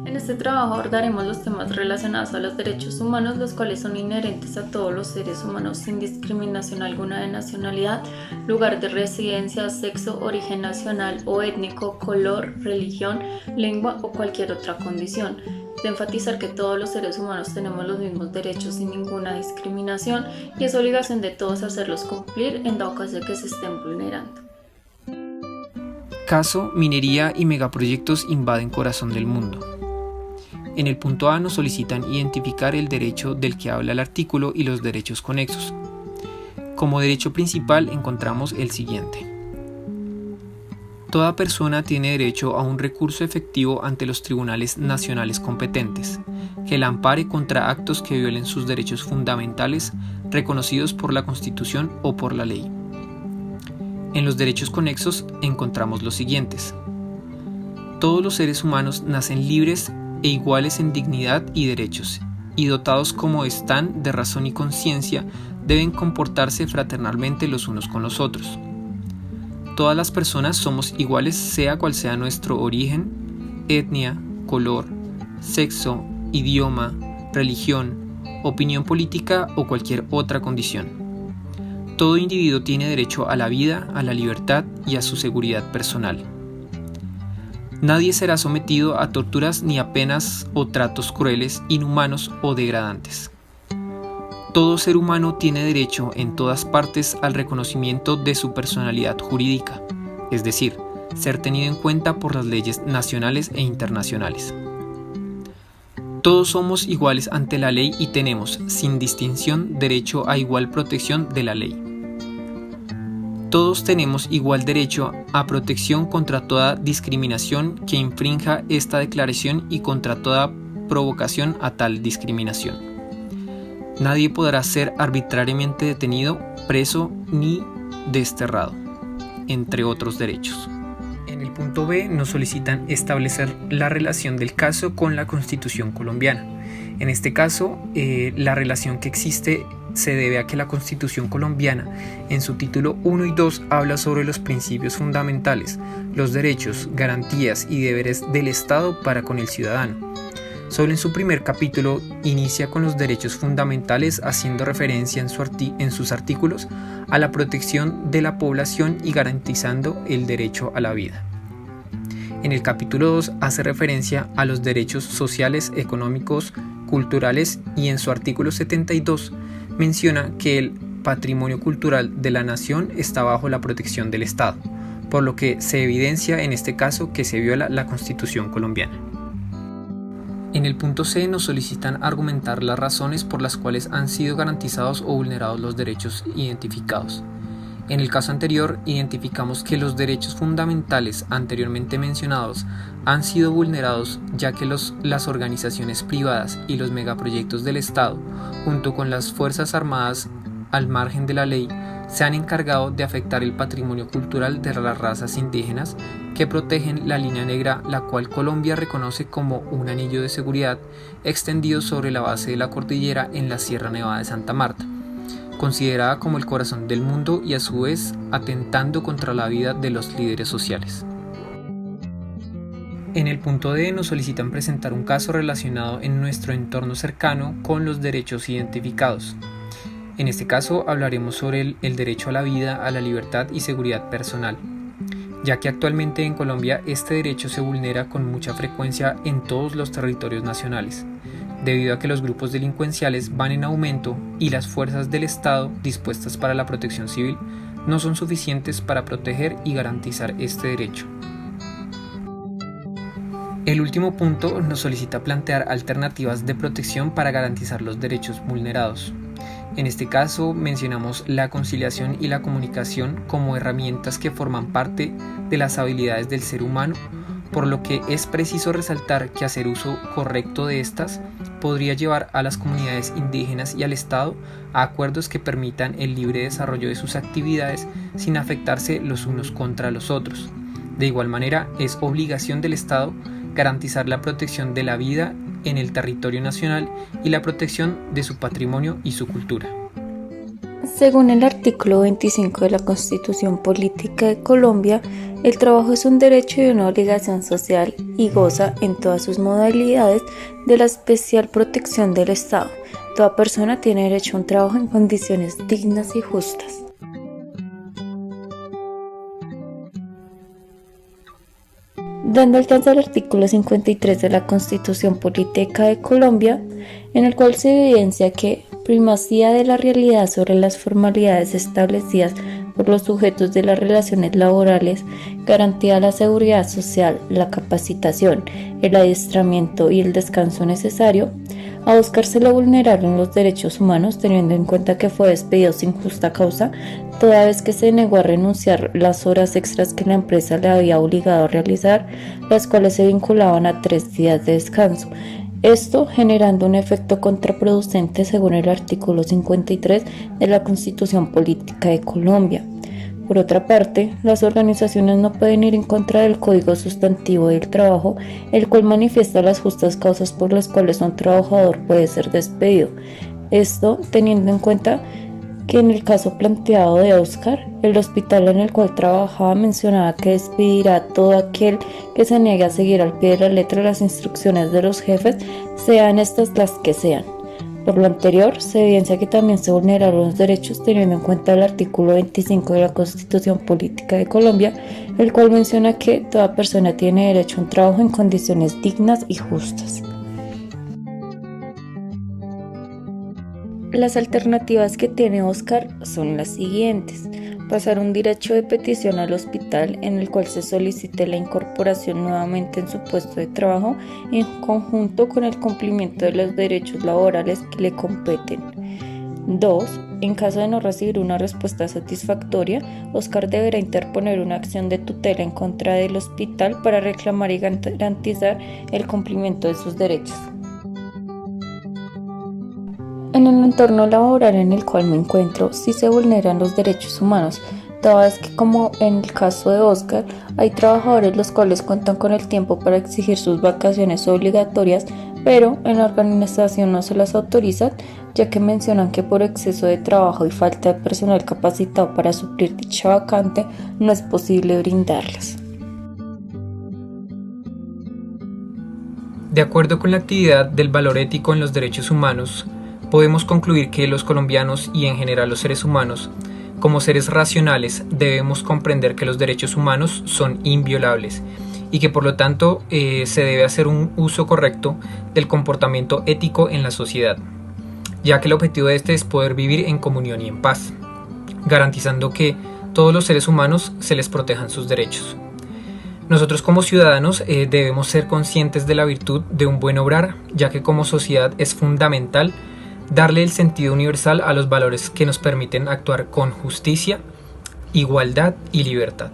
En este trabajo abordaremos los temas relacionados a los derechos humanos, los cuales son inherentes a todos los seres humanos sin discriminación alguna de nacionalidad, lugar de residencia, sexo, origen nacional o étnico, color, religión, lengua o cualquier otra condición. De enfatizar que todos los seres humanos tenemos los mismos derechos sin ninguna discriminación y es obligación de todos hacerlos cumplir en dado caso de que se estén vulnerando. Caso: minería y megaproyectos invaden corazón del mundo. En el punto A nos solicitan identificar el derecho del que habla el artículo y los derechos conexos. Como derecho principal encontramos el siguiente. Toda persona tiene derecho a un recurso efectivo ante los tribunales nacionales competentes, que la ampare contra actos que violen sus derechos fundamentales reconocidos por la Constitución o por la ley. En los derechos conexos encontramos los siguientes. Todos los seres humanos nacen libres e iguales en dignidad y derechos, y dotados como están de razón y conciencia, deben comportarse fraternalmente los unos con los otros. Todas las personas somos iguales sea cual sea nuestro origen, etnia, color, sexo, idioma, religión, opinión política o cualquier otra condición. Todo individuo tiene derecho a la vida, a la libertad y a su seguridad personal. Nadie será sometido a torturas ni a penas o tratos crueles, inhumanos o degradantes. Todo ser humano tiene derecho en todas partes al reconocimiento de su personalidad jurídica, es decir, ser tenido en cuenta por las leyes nacionales e internacionales. Todos somos iguales ante la ley y tenemos, sin distinción, derecho a igual protección de la ley. Todos tenemos igual derecho a protección contra toda discriminación que infrinja esta declaración y contra toda provocación a tal discriminación. Nadie podrá ser arbitrariamente detenido, preso ni desterrado, entre otros derechos. En el punto B nos solicitan establecer la relación del caso con la Constitución colombiana. En este caso, la relación que existe se debe a que la Constitución colombiana, en su título 1 y 2, habla sobre los principios fundamentales, los derechos, garantías y deberes del Estado para con el ciudadano. Solo en su primer capítulo inicia con los derechos fundamentales, haciendo referencia en sus artículos a la protección de la población y garantizando el derecho a la vida. En el capítulo 2 hace referencia a los derechos sociales, económicos, culturales y en su artículo 72 menciona que el patrimonio cultural de la nación está bajo la protección del Estado, por lo que se evidencia en este caso que se viola la Constitución colombiana. En el punto C nos solicitan argumentar las razones por las cuales han sido garantizados o vulnerados los derechos identificados. En el caso anterior, identificamos que los derechos fundamentales anteriormente mencionados han sido vulnerados ya que las organizaciones privadas y los megaproyectos del Estado, junto con las Fuerzas Armadas al margen de la ley, se han encargado de afectar el patrimonio cultural de las razas indígenas que protegen la línea negra, la cual Colombia reconoce como un anillo de seguridad extendido sobre la base de la cordillera en la Sierra Nevada de Santa Marta, considerada como el corazón del mundo y a su vez atentando contra la vida de los líderes sociales. En el punto D nos solicitan presentar un caso relacionado en nuestro entorno cercano con los derechos identificados. En este caso hablaremos sobre el derecho a la vida, a la libertad y seguridad personal, ya que actualmente en Colombia este derecho se vulnera con mucha frecuencia en todos los territorios nacionales, debido a que los grupos delincuenciales van en aumento y las fuerzas del Estado dispuestas para la protección civil no son suficientes para proteger y garantizar este derecho. El último punto nos solicita plantear alternativas de protección para garantizar los derechos vulnerados. En este caso mencionamos la conciliación y la comunicación como herramientas que forman parte de las habilidades del ser humano, por lo que es preciso resaltar que hacer uso correcto de estas podría llevar a las comunidades indígenas y al Estado a acuerdos que permitan el libre desarrollo de sus actividades sin afectarse los unos contra los otros. De igual manera, es obligación del Estado garantizar la protección de la vida en el territorio nacional y la protección de su patrimonio y su cultura. Según el artículo 25 de la Constitución Política de Colombia, El trabajo es un derecho y una obligación social y goza en todas sus modalidades de la especial protección del Estado. Toda persona tiene derecho a un trabajo en condiciones dignas y justas. Dando alcance al artículo 53 de la Constitución Política de Colombia, en el cual se evidencia que primacía de la realidad sobre las formalidades establecidas por los sujetos de las relaciones laborales, garantía de la seguridad social, la capacitación, el adiestramiento y el descanso necesario. A Óscar se le vulneraron los derechos humanos teniendo en cuenta que fue despedido sin justa causa, toda vez que se negó a renunciar las horas extras que la empresa le había obligado a realizar, las cuales se vinculaban a 3 días de descanso. Esto generando un efecto contraproducente según el artículo 53 de la Constitución Política de Colombia. Por otra parte, las organizaciones no pueden ir en contra del Código Sustantivo del Trabajo, el cual manifiesta las justas causas por las cuales un trabajador puede ser despedido. Esto teniendo en cuenta que en el caso planteado de Óscar, el hospital en el cual trabajaba mencionaba que despedirá a todo aquel que se niegue a seguir al pie de la letra las instrucciones de los jefes, sean estas las que sean. Por lo anterior, se evidencia que también se vulneraron los derechos teniendo en cuenta el artículo 25 de la Constitución Política de Colombia, el cual menciona que toda persona tiene derecho a un trabajo en condiciones dignas y justas. Las alternativas que tiene Óscar son las siguientes: pasar un derecho de petición al hospital en el cual se solicite la incorporación nuevamente en su puesto de trabajo en conjunto con el cumplimiento de los derechos laborales que le competen. 2. En caso de no recibir una respuesta satisfactoria, Óscar deberá interponer una acción de tutela en contra del hospital para reclamar y garantizar el cumplimiento de sus derechos. En el entorno laboral en el cual me encuentro, sí se vulneran los derechos humanos, toda vez que, como en el caso de Óscar, hay trabajadores los cuales cuentan con el tiempo para exigir sus vacaciones obligatorias, pero en la organización no se las autorizan, ya que mencionan que por exceso de trabajo y falta de personal capacitado para suplir dicha vacante, no es posible brindarlas. De acuerdo con la actividad del valor ético en los derechos humanos, podemos concluir que los colombianos y en general los seres humanos, como seres racionales, debemos comprender que los derechos humanos son inviolables y que por lo tanto se debe hacer un uso correcto del comportamiento ético en la sociedad, ya que el objetivo de este es poder vivir en comunión y en paz, garantizando que todos los seres humanos se les protejan sus derechos. Nosotros como ciudadanos debemos ser conscientes de la virtud de un buen obrar, ya que como sociedad es fundamental darle el sentido universal a los valores que nos permiten actuar con justicia, igualdad y libertad.